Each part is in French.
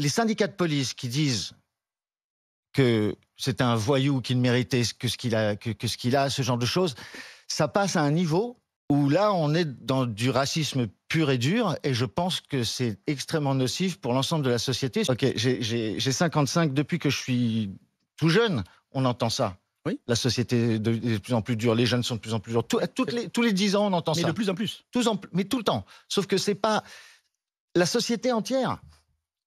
les syndicats de police qui disent que c'est un voyou qui ne méritait que ce qu'il a, ce genre de choses, ça passe à un niveau où là, on est dans du racisme pur et dur, et je pense que c'est extrêmement nocif pour l'ensemble de la société. Ok, j'ai 55, depuis que je suis tout jeune, on entend ça. Oui. La société est de plus en plus dure, les jeunes sont de plus en plus durs. Tous les 10 ans, on entend ça. Mais de plus en plus. Mais tout le temps. Sauf que c'est pas... La société entière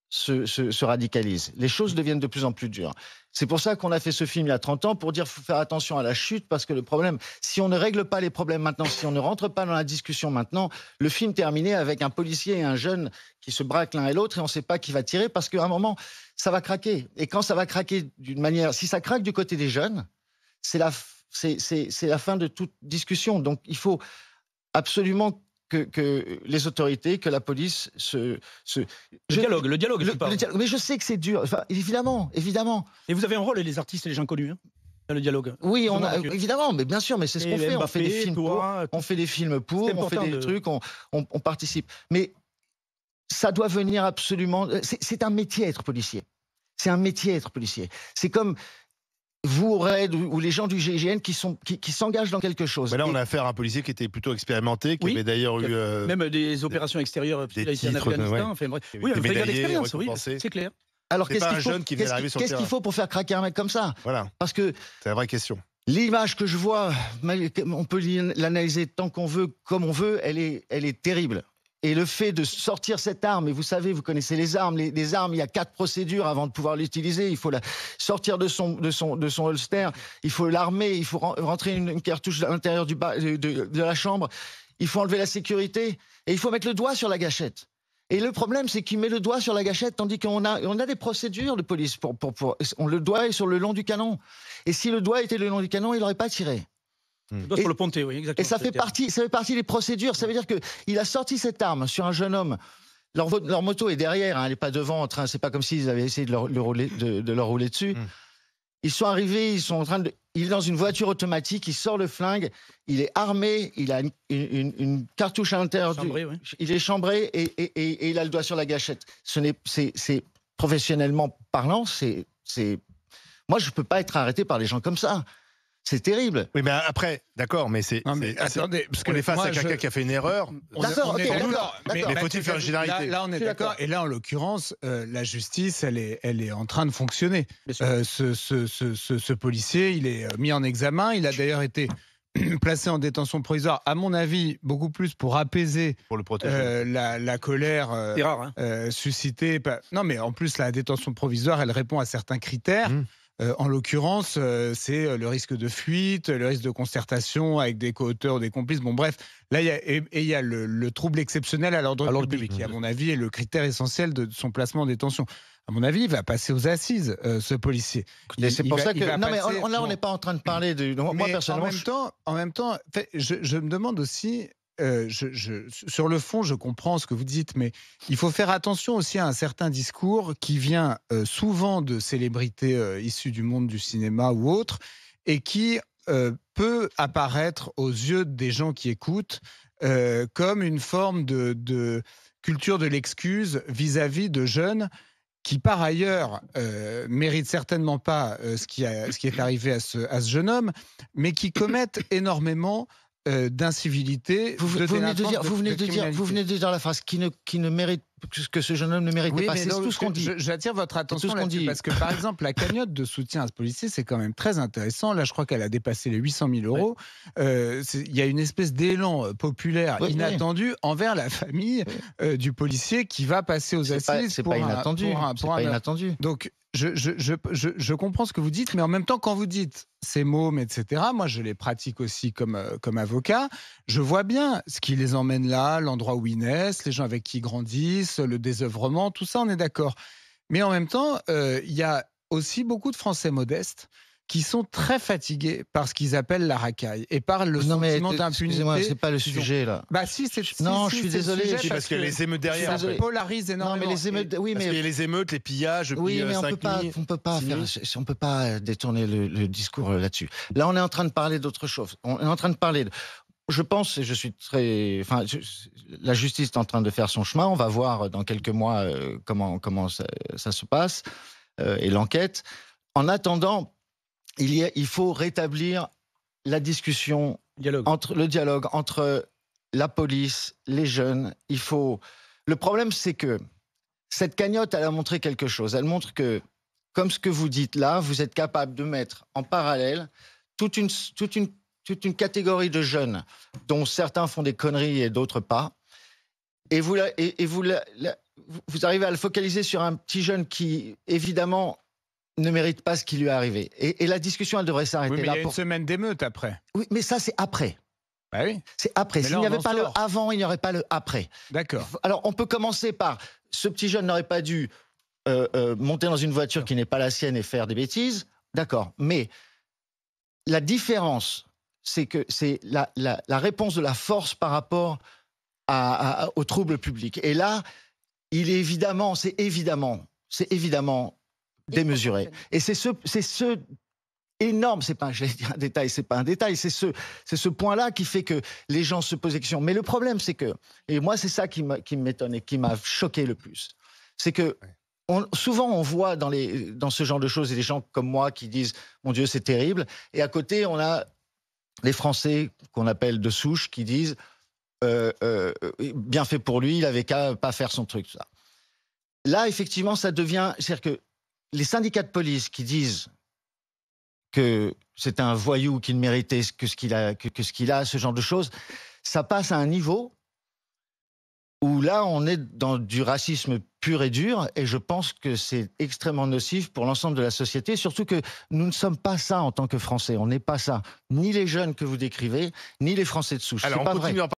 se radicalise. Les choses deviennent de plus en plus dures. C'est pour ça qu'on a fait ce film il y a 30 ans, pour dire qu'il faut faire attention à la chute, parce que le problème, si on ne règle pas les problèmes maintenant, si on ne rentre pas dans la discussion maintenant, le film terminait avec un policier et un jeune qui se braquent l'un et l'autre, et on ne sait pas qui va tirer, parce qu'à un moment, ça va craquer. Et quand ça va craquer d'une manière... Si ça craque du côté des jeunes, c'est la fin de toute discussion. Donc il faut absolument que les autorités, que la police Le dialogue. Mais je sais que c'est dur, enfin, évidemment. Et vous avez un rôle, les artistes et les gens connus, hein, dans le dialogue. Oui, évidemment, mais bien sûr, mais c'est ce qu'on fait. On fait des films pour, on fait des trucs, on participe. Mais ça doit venir absolument... C'est un métier être policier. C'est un métier être policier. C'est comme... vous, Red, ou les gens du GIGN qui s'engagent dans quelque chose. Mais là, on a affaire à un policier qui était plutôt expérimenté, qui avait d'ailleurs eu... Même des opérations extérieures, des titres, enfin, bref. Oui, un vrai gars d'expérience, oui, c'est clair. Alors, qu'est-ce qu'il faut pour faire craquer un mec comme ça? Voilà. Parce que c'est la vraie question. L'image que je vois, on peut l'analyser tant qu'on veut, comme on veut, elle est terrible. Et le fait de sortir cette arme, et vous savez, vous connaissez les armes, les armes, il y a 4 procédures avant de pouvoir l'utiliser. Il faut la sortir de son holster, il faut l'armer, il faut rentrer une cartouche à l'intérieur de la chambre, il faut enlever la sécurité, et il faut mettre le doigt sur la gâchette. Et le problème, c'est qu'il met le doigt sur la gâchette, tandis qu'on a des procédures de police. Le doigt est sur le long du canon. Et si le doigt était le long du canon, il n'aurait pas tiré. Le doigt sur le ponté, oui, exactement. Et ça fait partie des procédures. Ça veut dire qu'il a sorti cette arme sur un jeune homme. Leur moto est derrière, hein, elle n'est pas devant en train. C'est pas comme s'ils avaient essayé de leur rouler dessus. Ils sont arrivés, il est dans une voiture automatique, il sort le flingue, il est armé, il a une cartouche à l'intérieur. Il est chambré et il a le doigt sur la gâchette. C'est professionnellement parlant, moi je peux pas être arrêté par les gens comme ça. C'est terrible. Oui, mais après, d'accord, mais attendez, parce qu'on est face à quelqu'un qui a fait une erreur. D'accord. Mais faut-il faire une généralité? Là, on est d'accord. Et là, en l'occurrence, la justice, elle est en train de fonctionner. Ce policier, il est mis en examen. Il a d'ailleurs été placé en détention provisoire, à mon avis, beaucoup plus pour apaiser pour le protéger. la colère suscitée. Non, mais en plus, la détention provisoire, elle répond à certains critères. En l'occurrence, c'est le risque de fuite, le risque de concertation avec des co-auteurs ou des complices. Bon, bref, là, il y a le trouble exceptionnel à l'ordre public, qui, à mon avis, est le critère essentiel de son placement en détention. À mon avis, il va passer aux assises, ce policier. C'est pour ça que... Non, mais là, on n'est pas en train de parler de... Moi, personnellement... En même temps, je me demande aussi... sur le fond, je comprends ce que vous dites, mais il faut faire attention aussi à un certain discours qui vient souvent de célébrités issues du monde du cinéma ou autres, et qui peut apparaître aux yeux des gens qui écoutent comme une forme de culture de l'excuse vis-à-vis de jeunes qui, par ailleurs, méritent certainement pas ce qui est arrivé à ce jeune homme, mais qui commettent énormément d'incivilité. Vous venez de dire la phrase qui ne mérite, que ce jeune homme ne méritait pas. C'est tout ce qu'on dit. J'attire votre attention là-dessus, parce que par exemple, la cagnotte de soutien à ce policier, c'est quand même très intéressant. Là, je crois qu'elle a dépassé les 800 000 €. Il y a une espèce d'élan populaire inattendu envers la famille du policier qui va passer aux assises. C'est pas inattendu. C'est pas inattendu. Donc, je comprends ce que vous dites, mais en même temps, quand vous dites ces mômes, etc., moi, je les pratique aussi comme avocat. Je vois bien ce qui les emmène là, l'endroit où ils naissent, les gens avec qui ils grandissent, le désœuvrement, tout ça, on est d'accord. Mais en même temps, il y a aussi beaucoup de Français modestes qui sont très fatigués par ce qu'ils appellent la racaille et par le sentiment d'impunité. Excusez-moi, c'est pas le sujet là. Bah si, c'est. Non, je suis désolé. Parce que les émeutes derrière, ça polarise énormément. Non, mais les émeutes, oui, mais parce qu'il y a les émeutes, les pillages. Oui, mais on peut pas détourner le discours là-dessus. Là, on est en train de parler d'autre chose. On est en train de parler Je pense, et je suis très... Enfin, la justice est en train de faire son chemin. On va voir dans quelques mois comment ça se passe, et l'enquête. En attendant, il faut rétablir la discussion, le dialogue entre la police, les jeunes. Le problème, c'est que cette cagnotte, elle a montré quelque chose. Elle montre que, comme ce que vous dites là, vous êtes capable de mettre en parallèle toute une catégorie de jeunes dont certains font des conneries et d'autres pas. Et vous arrivez à le focaliser sur un petit jeune qui, évidemment, ne mérite pas ce qui lui est arrivé. Et la discussion, elle devrait s'arrêter oui, mais là. Il y a une semaine d'émeute après. Oui, mais ça, c'est après. Bah oui. C'est après. S'il n'y avait pas le avant, il n'y aurait pas le après. D'accord. Alors, on peut commencer par... Ce petit jeune n'aurait pas dû monter dans une voiture qui n'est pas la sienne et faire des bêtises. D'accord. Mais la différence, c'est que c'est la réponse de la force par rapport aux troubles publics. Et là, c'est évidemment démesuré. Et c'est ce énorme, c'est pas un détail, c'est pas un détail, c'est ce point-là qui fait que les gens se posent des questions. Mais le problème, c'est que, et moi c'est ça qui m'étonne et qui m'a choqué le plus, c'est que souvent on voit dans ce genre de choses des gens comme moi qui disent « Mon Dieu, c'est terrible », et à côté on a les Français qu'on appelle de souche qui disent bien fait pour lui, il avait qu'à pas faire son truc, tout ça. Là, effectivement, ça devient... C'est-à-dire que les syndicats de police qui disent que c'est un voyou qui ne méritait que ce qu'il a, ce genre de choses, ça passe à un niveau où là, on est dans du racisme pur et dur, et je pense que c'est extrêmement nocif pour l'ensemble de la société, surtout que nous ne sommes pas ça en tant que Français, on n'est pas ça. Ni les jeunes que vous décrivez, ni les Français de souche. Alors, c'est on pas continue vrai.